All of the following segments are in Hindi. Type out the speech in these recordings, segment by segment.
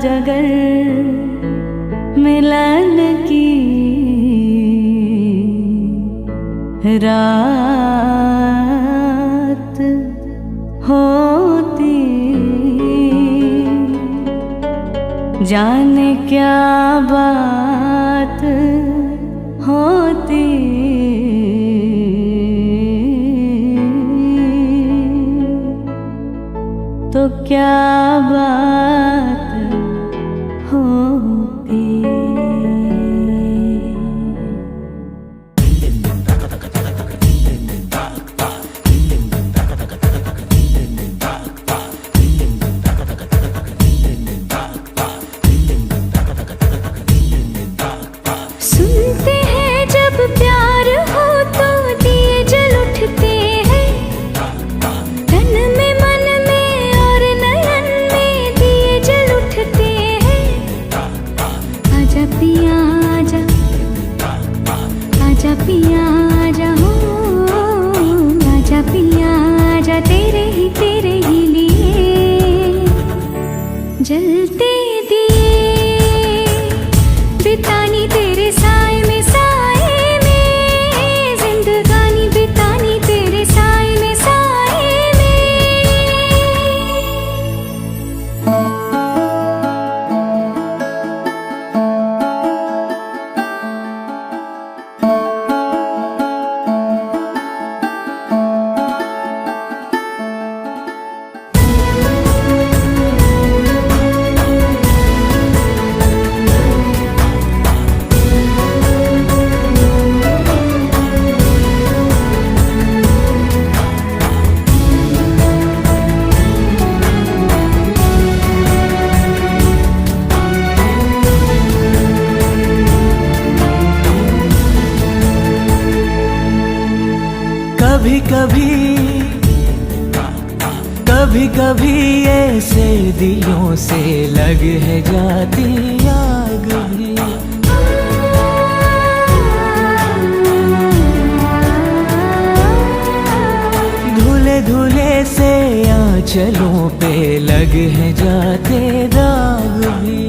अगर मिलन की रात होती, जाने क्या बात होती, तो क्या बात होती। सुनते हैं जब प्यार हो तो दिए जल उठते हैं, तन में मन में और नयन में दिए जल उठते हैं। आजा पिया आजा, आजा पिया आजा हो, आजा पिया आजा, तेरे ही लिए जलते दिए बितानी तेरे साए में, साए में जिंदगानी बितानी तेरे साए में, साए में। कभी कभी ऐसे दिलों से लग है जाती आग भी। धुले धुले से आंचलों पे लग है जाते दाग भी।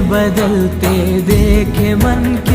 बदलते देखे मन के